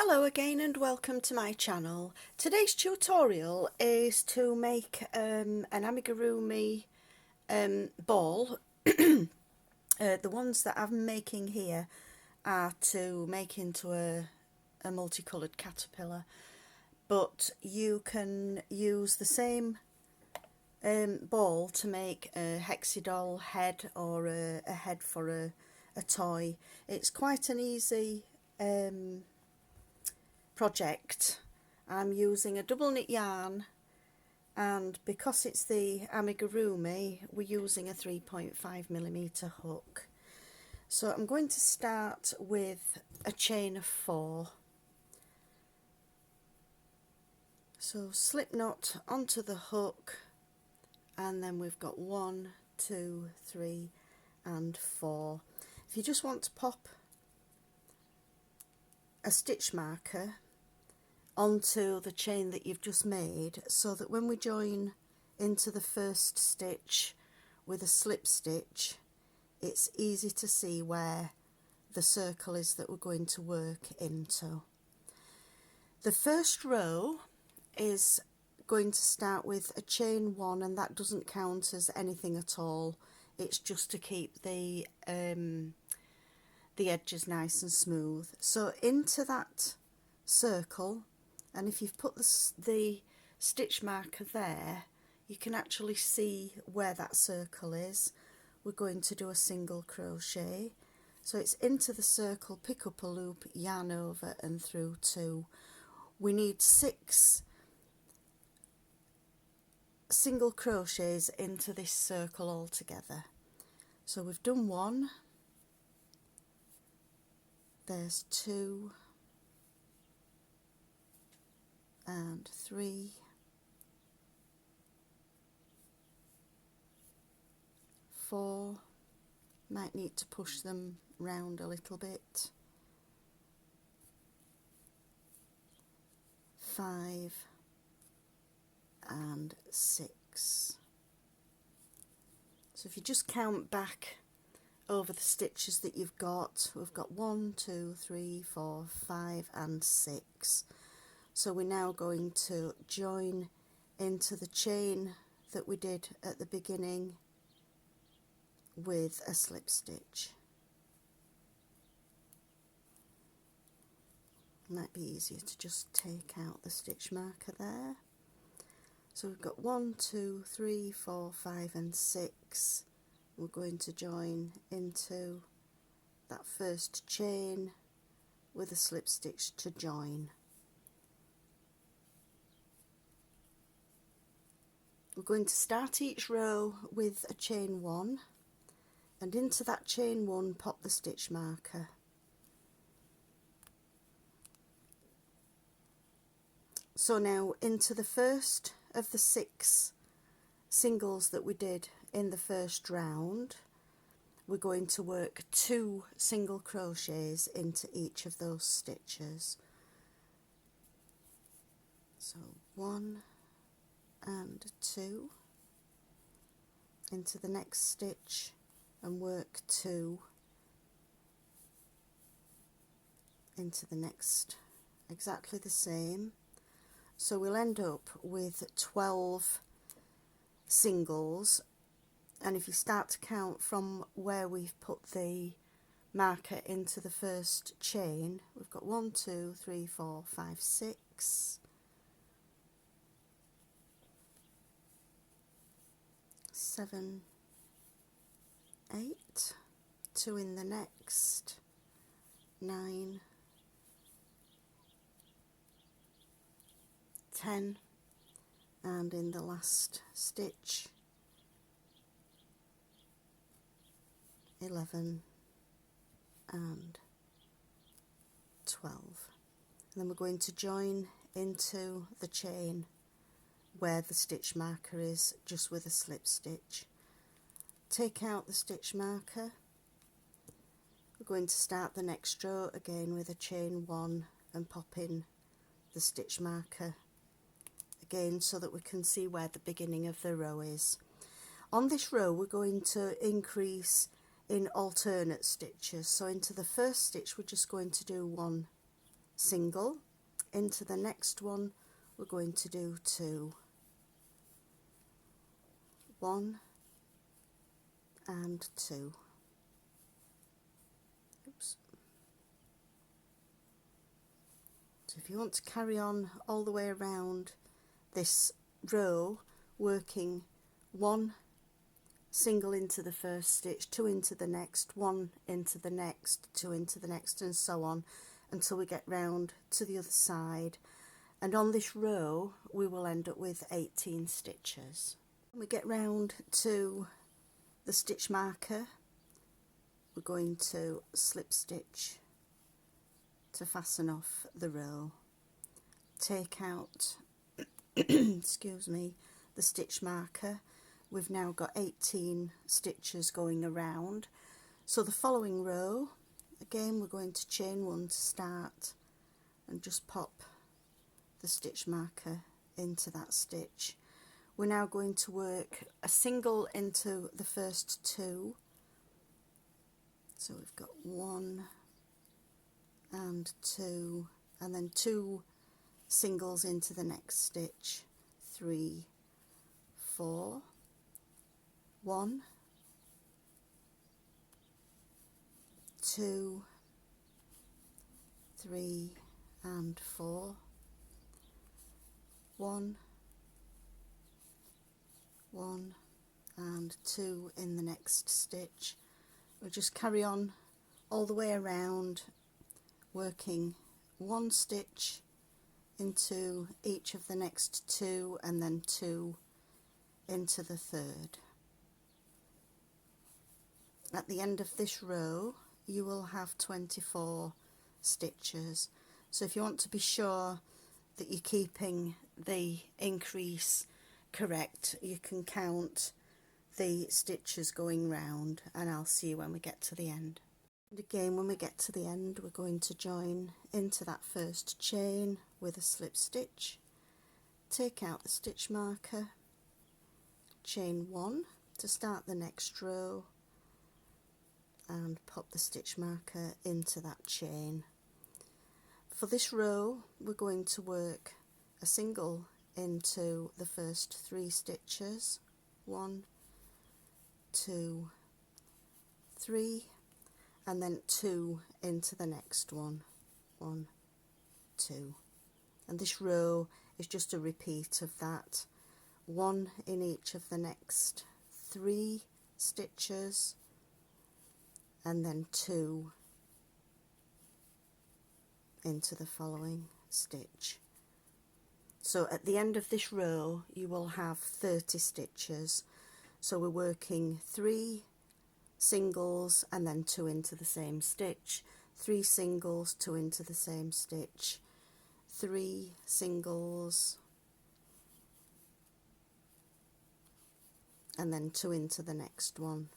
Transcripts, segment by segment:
Hello again and welcome to my channel. Today's tutorial is to make an amigurumi ball. The ones that I'm making here are to make into a multicoloured caterpillar, but you can use the same ball to make a hexi doll head or a head for a toy. It's quite an easy project. I'm using a double knit yarn, and because it's the amigurumi we're using a 3.5mm hook. So I'm going to start with a chain of 4. So slip knot onto the hook, and then we've got 1, 2, 3 and 4. If you just want to pop a stitch marker onto the chain that you've just made, so that when we join into the first stitch with a slip stitch, it's easy to see where the circle is that we're going to work into. The first row is going to start with a chain 1, and that doesn't count as anything at all. It's just to keep the edges nice and smooth. So into that circle, and if you've put the stitch marker there, you can actually see where that circle is. We're going to do a single crochet. So it's into the circle, pick up a loop, yarn over and through 2. We need 6 single crochets into this circle altogether. So we've done 1, there's 2 and 3, 4, might need to push them round a little bit, 5 and 6. So if you just count back over the stitches that you've got, we've got 1, 2, 3, 4, 5 and 6. So we're now going to join into the chain that we did at the beginning with a slip stitch. Might be easier to just take out the stitch marker there. So we've got 1, 2, 3, 4, 5 and 6. We're going to join into that first chain with a slip stitch to join. We're going to start each row with a chain 1, and into that chain 1 pop the stitch marker. So now into the first of the 6 singles that we did in the first round, we're going to work 2 single crochets into each of those stitches. So 1 and 2 into the next stitch and work 2 into the next, exactly the same. So we'll end up with 12 singles, and if you start to count from where we've put the marker into the first chain, we've got 1, 2, 3, 4, 5, 6, 7, 8, 2 in the next, 9, 10, and in the last stitch 11 and 12. And then we're going to join into the chain where the stitch marker is, just with a slip stitch. Take out the stitch marker. We're going to start the next row again with a chain 1 and pop in the stitch marker again, so that we can see where the beginning of the row is. On this row we're going to increase in alternate stitches. So into the first stitch we're just going to do 1 single. Into the next one we're going to do 2, 1 and 2. Oops. So if you want to carry on all the way around this row, working 1 single into the first stitch, 2 into the next, 1 into the next, 2 into the next, and so on until we get round to the other side. And on this row we will end up with 18 stitches. When we get round to the stitch marker, we're going to slip stitch to fasten off the row. Take out excuse me, the stitch marker. We've now got 18 stitches going around. So the following row, again we're going to chain 1 to start and just pop the stitch marker into that stitch. We're now going to work a single into the first 2. So we've got 1 and 2, and then 2 singles into the next stitch, 3, 4, 1, 2, 3 and 4, 1, 1 and 2 in the next stitch. We'll just carry on all the way around, working 1 stitch into each of the next 2 and then 2 into the third. At the end of this row you will have 24 stitches. So if you want to be sure that you're keeping the increase correct, you can count the stitches going round, and I'll see you when we get to the end. And again, when we get to the end, we're going to join into that first chain with a slip stitch, take out the stitch marker, chain 1 to start the next row, and pop the stitch marker into that chain. For this row we're going to work a single into the first 3 stitches, 1, 2, 3, and then 2 into the next one, 1, 2. And this row is just a repeat of that, 1 in each of the next 3 stitches, and then 2 into the following stitch. So at the end of this row you will have 30 stitches. So we're working 3 singles and then 2 into the same stitch, 3 singles, 2 into the same stitch, 3 singles, and then 2 into the next one.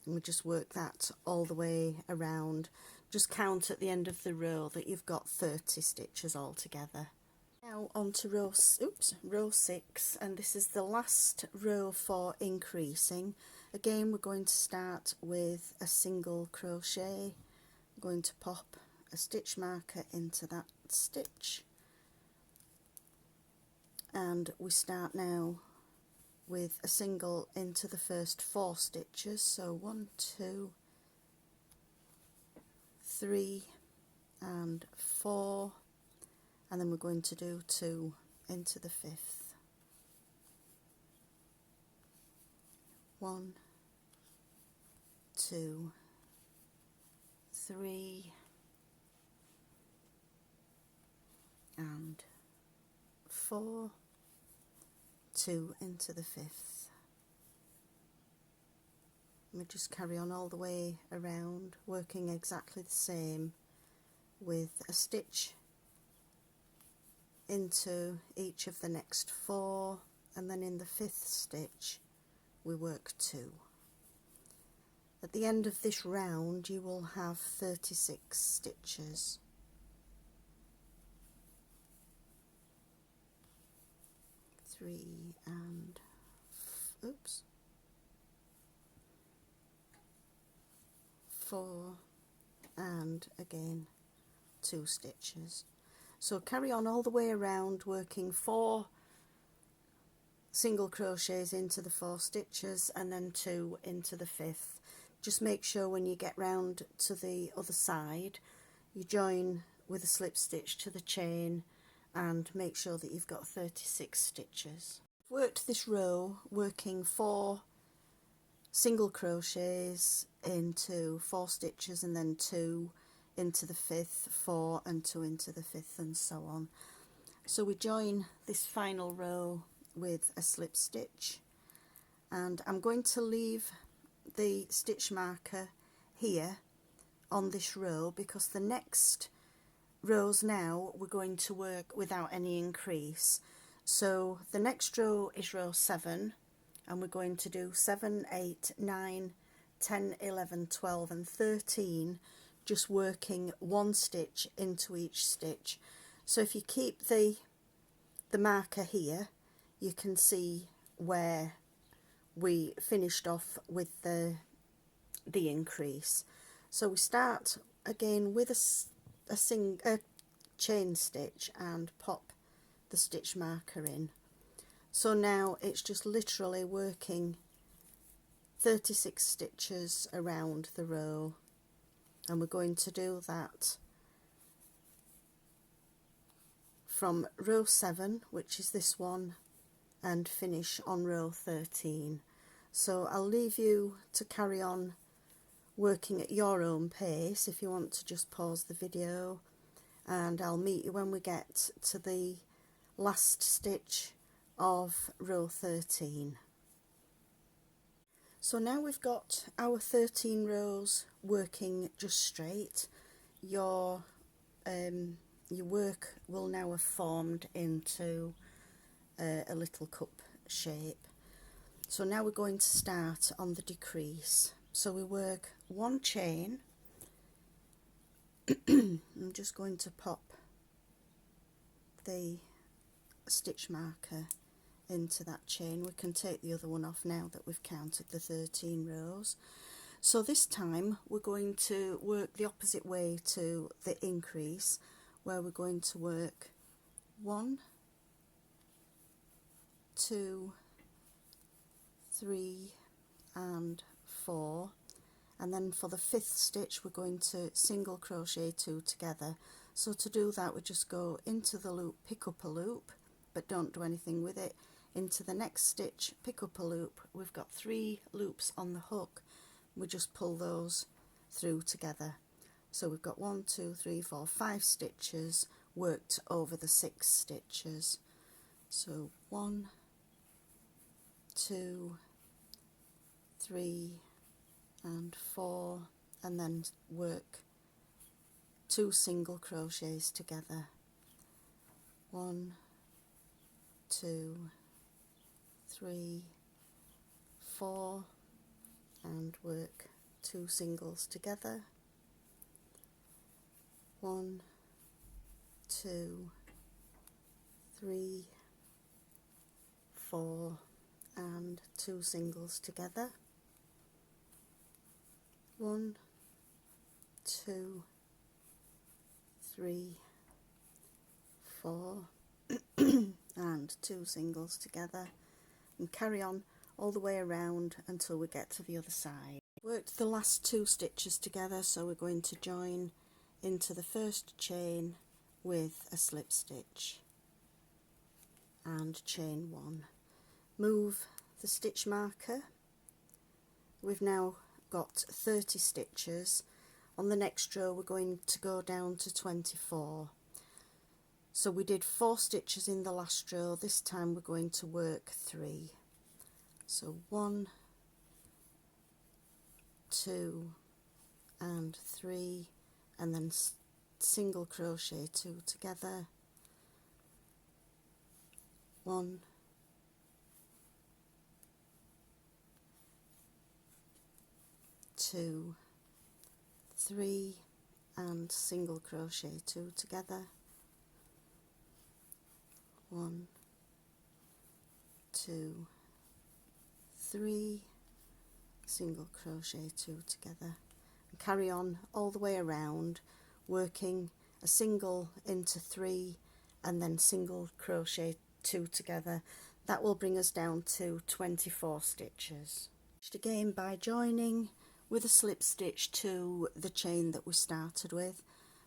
And we just work that all the way around. Just count at the end of the row that you've got 30 stitches altogether. Now on to row 6, and this is the last row for increasing. Again we're going to start with a single crochet. I'm going to pop a stitch marker into that stitch, and we start now with a single into the first 4 stitches, so 1, 2, 3 and 4, and then we're going to do 2 into the 5th, 1, 2, 3 and 4, 2 into the 5th. We just carry on all the way around, working exactly the same with a stitch into each of the next 4, and then in the 5th stitch we work 2. At the end of this round you will have 36 stitches. Three and 4 and again 2 stitches. So carry on all the way around, working 4 single crochets into the 4 stitches and then 2 into the 5th. Just make sure when you get round to the other side you join with a slip stitch to the chain and make sure that you've got 36 stitches. Worked this row working 4 single crochets into 4 stitches and then 2 into the 5th, 4 and 2 into the 5th, and so on. So we join this final row with a slip stitch, and I'm going to leave the stitch marker here on this row because the next rows now we're going to work without any increase. So the next row is row 7, and we're going to do 7, 8, 9, 10, 11, 12 and 13, just working 1 stitch into each stitch. So if you keep the marker here, you can see where we finished off with the increase. So we start again with a chain stitch and pop the stitch marker in. So now it's just literally working 36 stitches around the row, and we're going to do that from row 7, which is this one, and finish on row 13. So I'll leave you to carry on working at your own pace if you want to just pause the video, and I'll meet you when we get to the last stitch of row 13. So now we've got our 13 rows working just straight. Your work will now have formed into a little cup shape. So now we're going to start on the decrease. So we work 1 chain. I'm just going to pop the stitch marker into that chain. We can take the other one off now that we've counted the 13 rows. So this time we're going to work the opposite way to the increase, where we're going to work 1, 2, 3 and 4, and then for the 5th stitch we're going to single crochet 2 together. So to do that we just go into the loop, pick up a loop, but don't do anything with it, into the next stitch, pick up a loop. We've got 3 loops on the hook, we just pull those through together. So we've got 1, 2, 3, 4, 5 stitches worked over the 6 stitches. So 1, 2, 3 and 4, and then work 2 single crochets together. 1, 2, 3, 4, and work 2 singles together. 1, 2, 3, 4 and 2 singles together. 1, 2, 3, 4 and 2 singles together, and carry on all the way around until we get to the other side. Worked the last 2 stitches together, so we're going to join into the first chain with a slip stitch and chain 1. Move the stitch marker. We've now got 30 stitches. On the next row we're going to go down to 24. So we did 4 stitches in the last row. This time we're going to work 3. So 1, 2 and 3, and then single crochet 2 together. 1, 2, 3 and single crochet 2 together. 1, 2, 3, single crochet 2 together, and carry on all the way around, working a single into 3 and then single crochet 2 together. That will bring us down to 24 stitches. Again by joining with a slip stitch to the chain that we started with.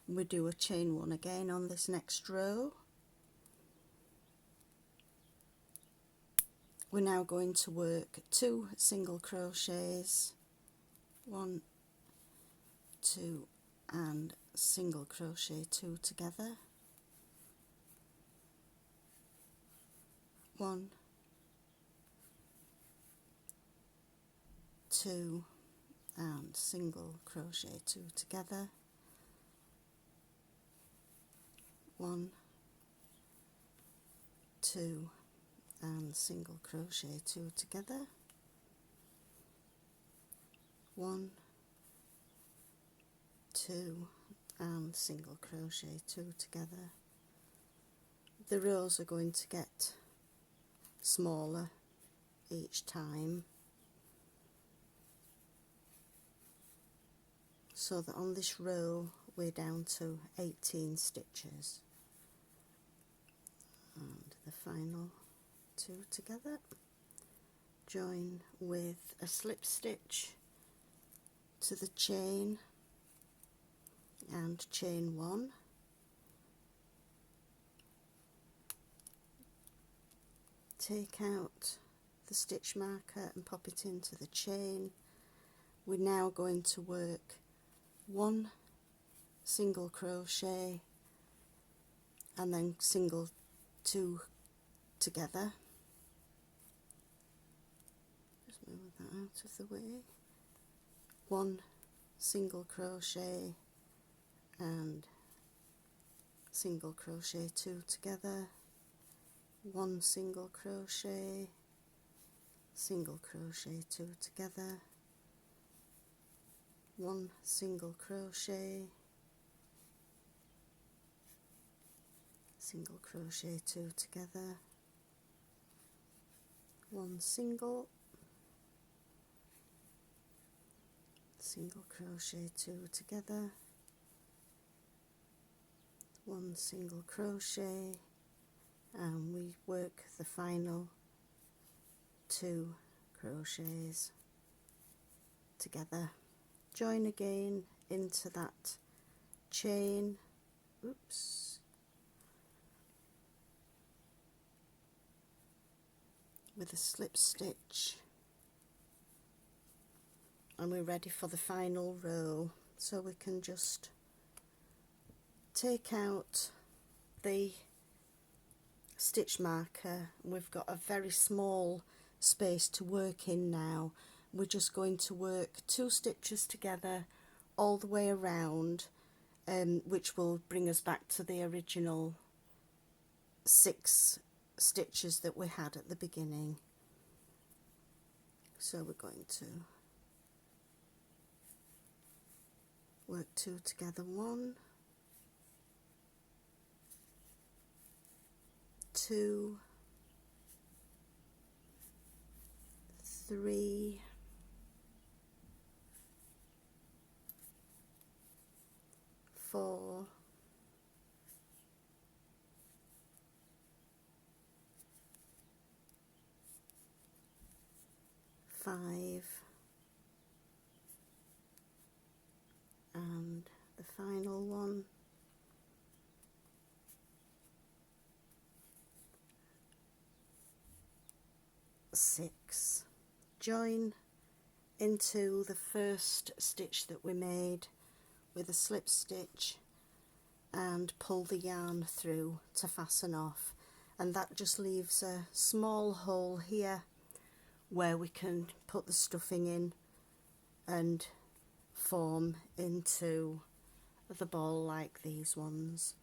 We do a chain 1 again on this next row. We're now going to work 2 single crochets, 1, 2 and single crochet 2 together, 1, 2 and single crochet 2 together, 1, 2 and single crochet 2 together, 1, 2 and single crochet 2 together. The rows are going to get smaller each time, so that on this row we're down to 18 stitches, and the final 2 together, join with a slip stitch to the chain and chain 1, take out the stitch marker and pop it into the chain. We're now going to work 1 single crochet and then single 2 together. Just move that out of the way. 1 single crochet and single crochet 2 together, 1 single crochet, single crochet 2 together, 1 single crochet, single crochet 2 together, 1 single, single crochet 2 together, 1 single crochet, and we work the final 2 crochets together. Join again into that chain, oops, with a slip stitch, and we're ready for the final row. So we can just take out the stitch marker. We've got a very small space to work in now. We're just going to work 2 stitches together all the way around, which will bring us back to the original 6 stitches that we had at the beginning. So we're going to work 2 together, 1, 2, 3, 4, 5, and the final one, 6. Join into the first stitch that we made with a slip stitch and pull the yarn through to fasten off, and that just leaves a small hole here where we can put the stuffing in and form into the ball like these ones.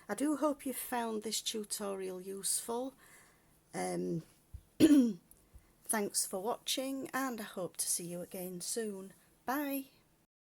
I do hope you found this tutorial useful. Thanks for watching, and I hope to see you again soon. Bye!